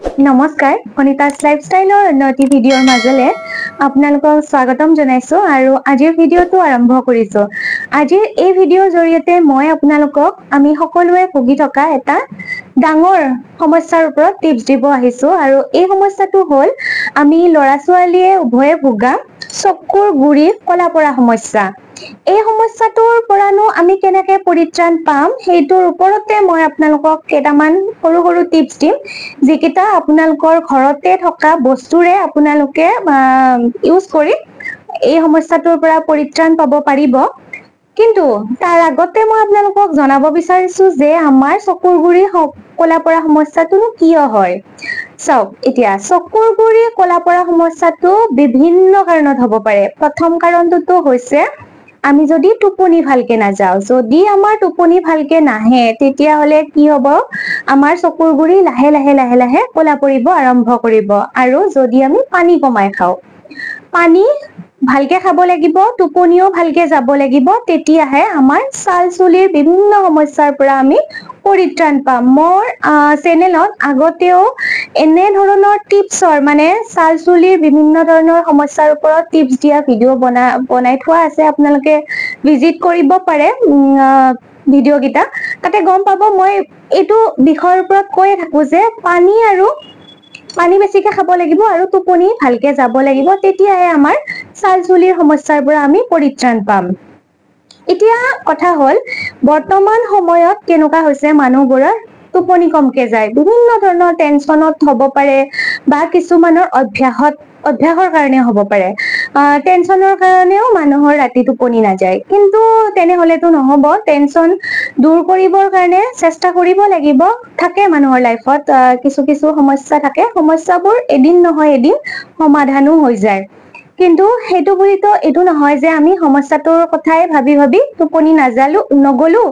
নমস্কাৰ অনিতাস লাইফষ্টাইলৰ নটি ভিডিঅ'ৰ মাজলে আপোনালোকক স্বাগতম জনাইছো আৰু আজিৰ ভিডিঅ'টো আৰম্ভ কৰিছো। আজিৰ এই ভিডিঅ'ৰ জৰিয়তে মই আপোনালোকক আমি সকলোৱে ভুগি থকা এটা ডাঙৰ সমস্যাৰ ওপৰত টিপছ দিব আহিছো আৰু এই সমস্যাটো হ'ল আমি ল'ৰা ছোৱালীয়ে উভয়ে ভোগা চকুৰ গুৰি কলা পৰা সমস্যা। এই সমস্যাটোৰ পৰানো আমি কেনেকৈ পৰিত্ৰাণ পাম সেইটোৰ ওপৰতে মই আপোনালোকক কেইটামান সৰু সৰু টিপছ দিম, যিকেইটা আপোনালোকৰ ঘৰতে থকা বস্তুৰে আপোনালোকে ইউজ কৰি এই সমস্যাটোৰ পৰা পৰিত্ৰাণ পাব পাৰিব। কিন্তু তাৰ আগতে মই আপোনালোকক জনাব বিচাৰিছো যে আমাৰ চকুৰ গুৰি কলা পৰা সমস্যাটোনো কিয় হয়। চাওক, এতিয়া চকুৰ গুৰি কলা পৰা সমস্যাটো বিভিন্ন কাৰণত হ'ব পাৰে। প্ৰথম কাৰণটোতো হৈছে আমি যদি টোপনি ভালকে নাযাওঁ, যদি আমাৰ টোপনি ভালকে নাহে তেতিয়াহ'লে কি হ'ব, আমাৰ চকুৰ গুৰি লাহে লাহে লাহে লাহে কলা পৰিব আৰম্ভ কৰিব। আৰু যদি আমি পানী কমাই খাওঁ, পানী ভালকে খাব লাগিব, টোপনিও ভালকে যাব লাগিব, তেতিয়াহে আমাৰ ছাল চুলিৰ বিভিন্ন সমস্যাৰ পৰা আমি পৰিত্ৰাণ পাম। মোৰ চেনেলত আগতেও এনে ধৰণৰ টিপছৰ ছাল চুলিৰ বিভিন্ন ধৰণৰ সমস্যাৰ ওপৰত টিপছ দিয়া ভিডিঅ' বনাই থোৱা আছে। আপোনালোকে ভিজিট কৰিব পাৰে ভিডিঅ' কেইটা, তাতে গম পাব। মই এইটো বিষয়ৰ ওপৰত কৈয়ে থাকো যে পানী বেছিকে খাব লাগিব আৰু টোপনি ভালকে যাব লাগিব, তেতিয়াহে আমাৰ ছাল চুলিৰ সমস্যাৰ পৰা আমি পৰিত্ৰাণ পাম। এতিয়া কথা হ'ল, বৰ্তমান সময়ত কেনেকুৱা হৈছে, মানুহবোৰৰ টোপনি কমকে যায়। বিভিন্ন ধৰণৰ টেনচনত হ'ব পাৰে বা কিছুমানৰ অভ্যাসৰ কাৰণে হ'ব পাৰে। টেনচনৰ কাৰণেও মানুহৰ ৰাতি টোপনি নাযায়, কিন্তু তেনেহ'লেতো নহ'ব। টেনচন দূৰ কৰিবৰ কাৰণে চেষ্টা কৰিব লাগিব। থাকে মানুহৰ লাইফত কিছু কিছু সমস্যা থাকে, সমস্যাবোৰ এদিন নহয় এদিন সমাধানো হৈ যায়। কিন্তু সেইটো বুলিতো এইটো নহয় যে আমি সমস্যাটোৰ কথাই ভাবি ভাবি টোপনি নগলো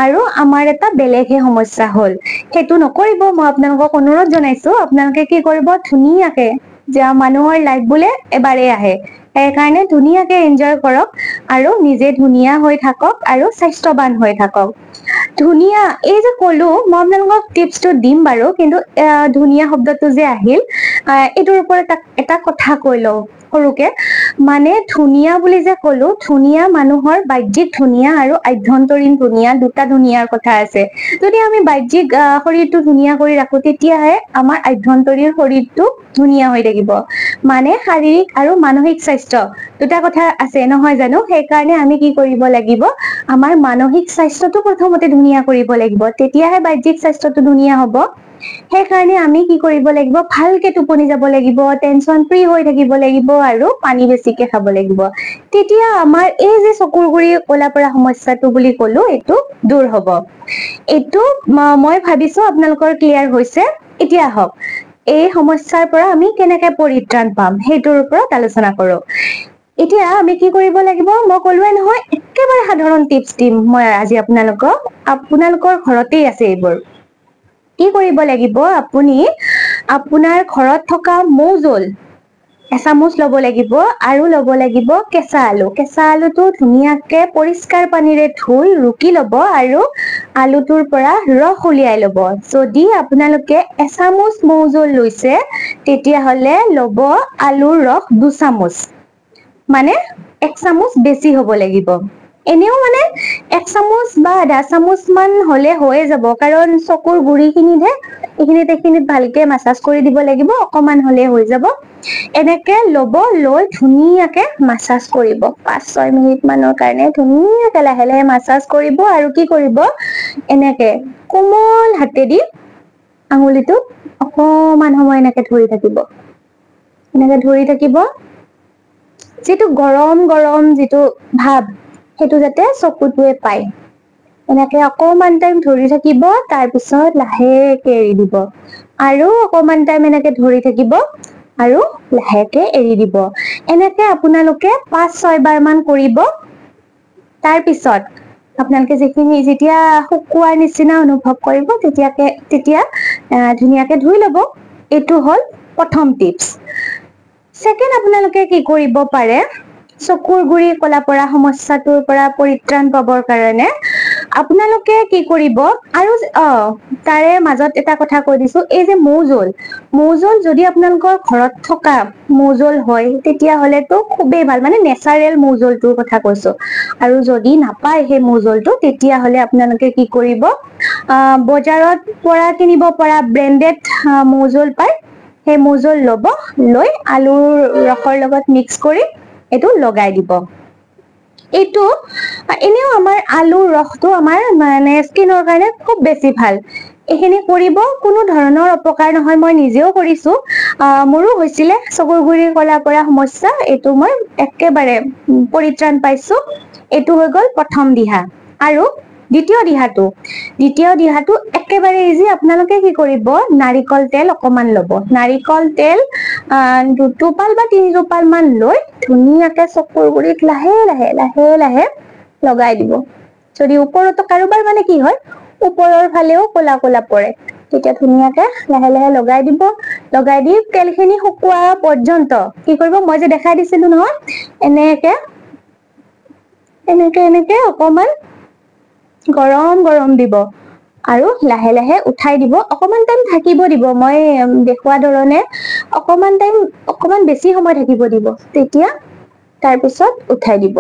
আৰু আমাৰ এটা বেলেগহে সমস্যা হ'ল। সেইটো নকৰিব, মই আপোনালোকক অনুৰোধ জনাইছো। আপোনালোকে কি কৰিব, ধুনীয়াকে, যে মানুহৰ লাইফ বোলে এবাৰেই আহে, সেইকাৰণে ধুনীয়াকে এনজয় কৰক আৰু নিজে ধুনীয়া হৈ থাকক আৰু স্বাস্থ্যৱান হৈ থাকক। ধুনীয়া, এই যে ক'লো, মই আপোনালোকক টিপছটো দিম বাৰু, কিন্তু ধুনীয়া শব্দটো যে আহিল, এইটোৰ ওপৰত এটা কথা কৈ লওঁ সৰুকে। ধুনীয়া বুলি যে ক'লো, ধুনীয়া মানুহৰ বাহ্যিক ধুনীয়া আৰু আভ্যন্তৰীণ ধুনীয়া, দুটা ধুনীয়াৰ কথা আছে। যদি আমি বাহ্যিক শৰীৰটো ধুনীয়া কৰি ৰাখো, তেতিয়াহে আমাৰ আভ্যন্তৰীণ শৰীৰটো ধুনীয়া হৈ থাকিব। শাৰীৰিক আৰু মানসিক স্বাস্থ্য দুটা কথা আছে নহয় জানো? সেইকাৰণে আমি কি কৰিব লাগিব, আমাৰ মানসিক স্বাস্থ্যটো প্ৰথমতে ধুনীয়া কৰিব লাগিব, তেতিয়াহে বাহ্যিক স্বাস্থ্যটো ধুনীয়া হ'ব। সেইকাৰণে আমি কি কৰিব লাগিব, ভালকে টোপনি যাব লাগিব, টেনচন ফ্ৰী হৈ থাকিব লাগিব আৰু পানী বেছিকে খাব লাগিব। তেতিয়া আমাৰ এই যে চকুৰ গুৰি কলা পৰা সমস্যাটো বুলি ক'লো, এইটো দূৰ হ'ব। এইটো মই ভাবিছো আপোনালোকৰ ক্লিয়াৰ হৈছে। এতিয়া আহক, এই সমস্যাৰ পৰা আমি কেনেকে পৰিত্ৰাণ পাম সেইটোৰ ওপৰত আলোচনা কৰো। এতিয়া আমি কি কৰিব লাগিব, মই ক'লোৱে নহয়, একেবাৰে সাধাৰণ টিপছ দিম মই আজি আপোনালোকৰ ঘৰতেই আছে এইবোৰ। কি কৰিব লাগিব, আপুনি আপোনাৰ ঘৰত থকা মৌ-জোল এচামুচ ল'ব লাগিব আৰু ল'ব লাগিব কেঁচা আলু। কেঁচা আলুটো ধুনীয়াকে পৰিষ্কাৰ পানীৰে ধুই ৰুকি ল'ব আৰু আলুটোৰ পৰা ৰস উলিয়াই ল'ব। যদি আপোনালোকে এচামুচ মৌ-জোল লৈছে, তেতিয়াহ'লে ল'ব আলুৰ ৰস 2 চামুচ, 1 চামুচ বেছি হ'ব লাগিব। এনেও 1 চামুচ বা আধা চামুচ মান হ'লে হৈয়ে যাব, কাৰণ চকুৰ গুৰিখিনিতহে, এইখিনিত ভালকে মাছাজ কৰি দিব লাগিব, অকমান হ'লে হৈ যাব। এনেকে ল'ব, লৈ ধুনীয়াকে মাছাজ কৰিব, 5-6 মিনিট মানৰ কাৰণে ধুনীয়াকে লাহে লাহে মাছাজ কৰিব। আৰু কি কৰিব, এনেকে কোমল হাতেদি আঙুলিটোত অকমান সময় এনেকে ধৰি থাকিব। যিটো গৰম গৰম যিটো ভাৱ, সেইটো যাতে চকুটোৱে পায়। এনেকে অকমান টাইম ধৰি থাকিব, তাৰপিছত লাহেকে এৰি দিব, আৰু অকমান টাইম এনেকে ধৰি থাকিব আৰু লাহেকে এৰি দিব। এনেকে আপোনালোকে 5-6 বাৰ মান কৰিব। তাৰ পিছত আপোনালোকে যেতিয়া শুকোৱাৰ নিচিনা অনুভৱ কৰিব, তেতিয়া ধুনীয়াকে ধুই ল'ব। এইটো হ'ল প্ৰথম টিপছ। ছেকেণ্ড, আপোনালোকে কি কৰিব পাৰে, চকুৰ গুৰি কলা পৰা সমস্যাটোৰ পৰা পৰিত্ৰাণ পাবৰ কাৰণে আপোনালোকে কি কৰিব আৰু তাৰে মাজত এটা কথা কৈ দিছো, এই যে মৌজোল যদি আপোনালোকৰ ঘৰত থকা মৌজোল হয় তেতিয়া হলেতো খুবেই ভাল, মানে নেচাৰেল মৌজোলটোৰ কথা কৈছো। আৰু যদি নাপায় সেই মৌজোলটো তেতিয়া হলে আপোনালোকে কি কৰিব, বজাৰত পৰা কিনিব পৰা ব্ৰেণ্ডেড মৌজোল পায়, সেই মৌজোল ল'ব, লৈ আলুৰ ৰসৰ লগত মিক্স কৰি এইটো লগাই দিব। এইটো এনেও আমাৰ আলুৰ ৰসটো আমাৰ মানে স্কিনৰ কাৰণে খুব বেছি ভাল। এইখিনি কৰিব, কোনো ধৰণৰ অপকাৰ নহয়। মই নিজেও কৰিছো, মোৰো হৈছিলে চকুৰ গুৰিৰ কলা পৰা সমস্যা, এইটো মই একেবাৰে পৰিত্ৰাণ পাইছো। এইটো হৈ গল প্ৰথম দিহা। আৰু দ্বিতীয় দিহাটো একেবাৰে ইজি। আপোনালোকে কি কৰিব, নাৰিকল তেল অকমান ল'ব, নাৰিকল তেল 2 টোপাল বা 3 টোপাল মান লৈ ধুনীয়াকে চকুৰ গুৰিত লাহে লাহে লগাই দিব। যদি ওপৰতো কাৰোবাৰ মানে কি হয়, ওপৰৰ ফালেও কলা কলা পৰে, তেতিয়া ধুনীয়াকে লাহে লাহে লগাই দিব। লগাই দি তেলখিনি শুকোৱা পৰ্যন্ত কি কৰিব, মই যে দেখাই দিছিলো নহয়, এনেকে অকমান গৰম দিব আৰু লাহে লাহে উঠাই দিব। অকমান টাইম থাকিব দিব, মই দেখুওৱা ধৰণে অকমান বেছি সময় থাকিব দিব, তেতিয়া তাৰপিছত উঠাই দিব।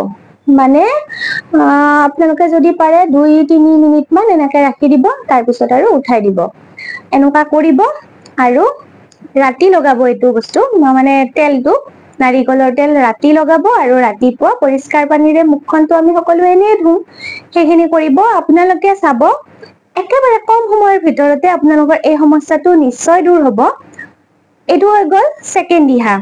মানে আপোনালোকে যদি পাৰে 2-3 মিনিট মান এনেকে ৰাখি দিব, তাৰপিছত আৰু উঠাই দিব। এনেকুৱা কৰিব আৰু ৰাতি লগাব এইটো বস্তু, মানে তেলটো, নাৰিকলৰ তেল ৰাতি লগাব আৰু ৰাতিপুৱা পৰিষ্কাৰ পানীৰে মুখখনতো আমি সকলোৱে এনেই ধুওঁ, সেইখিনি কৰিব। আপোনালোকে চাব একেবাৰে কম সময়ৰ ভিতৰতে আপোনালোকৰ এই সমস্যাটো নিশ্চয় দূৰ হব। এইটো হৈ গল ছেকেণ্ড দিহা।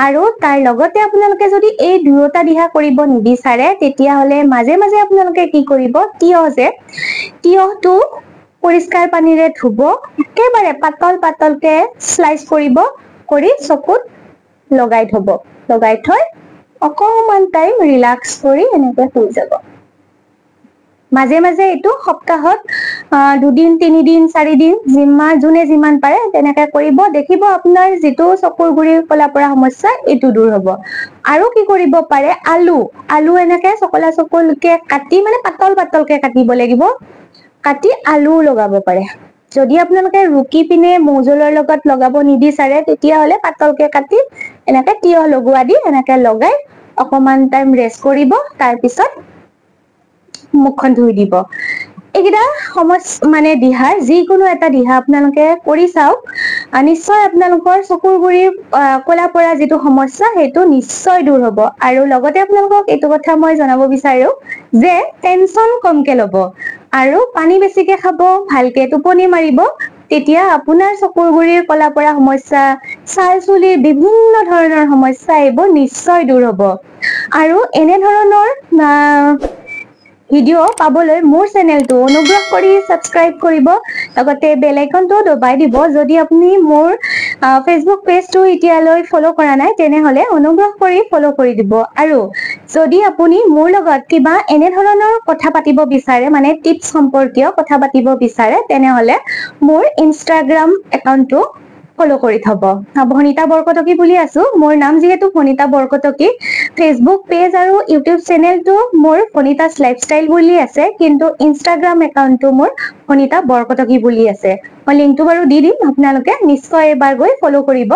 আৰু তাৰ লগতে আপোনালোকে যদি এই দুয়োটা দিহা কৰিব নিবিচাৰে, তেতিয়াহলে মাজে মাজে আপোনালোকে কি কৰিব, তিয়হটো পৰিষ্কাৰ পানীৰে ধুব, একেবাৰে পাতলকে শ্লাইচ কৰিব, কৰি চকুত লগাই থব। লগাই থৈ অকমান টাইম ৰিলাক্স কৰি এনেকে শুই যাব। মাজে মাজে এইটো সপ্তাহত 2 দিন, 3 দিন, 4 দিন যোনে যিমান পাৰে তেনেকে কৰিব। দেখিব আপোনাৰ যিটো চকুৰ গুৰিৰ কলা পৰা সমস্যা, এইটো দূৰ হব। আৰু কি কৰিব পাৰে, আলু এনেকে চকলাকে কাটি, মানে পাতলকে কাটিব লাগিব, কাটি আলুও লগাব পাৰে। যদি আপোনালোকে ৰুকি পিনে মৌজোলৰ লগত লগাব নিবিচাৰে, তেতিয়াহলে পাতলকে কাটি এনেকে তিয়হ লগোৱা দি এনেকে লগাই অকমান টাইম ৰেষ্ট কৰিব, তাৰপিছত মুখখন ধুই দিব। এইকেইটা মানে দিহাৰ যিকোনো এটা দিহা আপোনালোকে কৰি চাওক, নিশ্চয় আপোনালোকৰ চকুৰ গুৰিৰ কলা পৰা যিটো সমস্যা, সেইটো নিশ্চয় দূৰ হব। আৰু লগতে আপোনালোকক এইটো কথা মই জনাব বিচাৰো যে টেনচন কমকে লব আৰু পানী বেছিকে খাব, ভালকে টোপনি মাৰিব, তেতিয়া আপোনাৰ চকুৰ গুৰিৰ কলা পৰা সমস্যা, ছাল চুলিৰ বিভিন্ন ধৰণৰ সমস্যা, এইবোৰ নিশ্চয় দূৰ হব। আৰু এনেধৰণৰ ভিডিঅ' পাবলৈ মোৰ চেনেলটো অনুগ্ৰহ কৰি ছাবস্ক্ৰাইব কৰিব, লগতে বেল আইকনটো দবাই দিব। যদি আপুনি মোৰ ফেচবুক পেজটো এতিয়ালৈ ফলো কৰা নাই, তেনেহলে অনুগ্ৰহ কৰি ফলো কৰি দিব। আৰু যদি আপুনি মোৰ লগত কিবা এনেধৰণৰ কথা পাতিব বিচাৰে, মানে টিপছ সম্পৰ্কীয় কথা পাতিব বিচাৰে, তেনেহলে মোৰ ইনষ্টাগ্ৰাম একাউণ্টটো ফলো কৰি থব। ভনিতা বৰকটকী বুলি আছো, মোৰ নাম যিহেতু ভনিতা বৰকটকী। ফেচবুক পেজ আৰু ইউটিউব চেনেলটো মোৰ ভনিতাছ লাইফষ্টাইল বুলি আছে, কিন্তু ইনষ্টাগ্ৰাম একাউণ্টটো মোৰ ভনিতা বৰকটকী বুলি আছে। মই লিংকটো বাৰু দি দিম, আপোনালোকে নিশ্চয় এবাৰ গৈ ফলো কৰিব।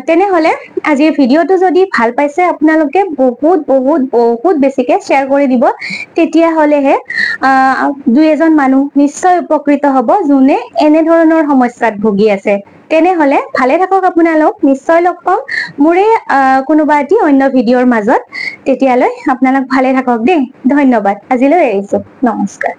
তেনেহলে আজিৰ ভিডিঅ'টো যদি ভাল পাইছে, আপোনালোকে বহুত বেছিকে শ্বেয়াৰ কৰি দিব, তেতিয়াহলেহে 2-এজন মানুহ নিশ্চয় উপকৃত হব, যোনে এনেধৰণৰ সমস্যাত ভুগি আছে। তেনেহলে ভালে থাকক আপোনালোক, নিশ্চয় লগ পাম মোৰে কোনোবা এটি অন্য ভিডিঅ'ৰ মাজত। তেতিয়ালৈ আপোনালোক ভালে থাকক দেই। ধন্যবাদ। আজিলৈ এৰিছো, নমস্কাৰ।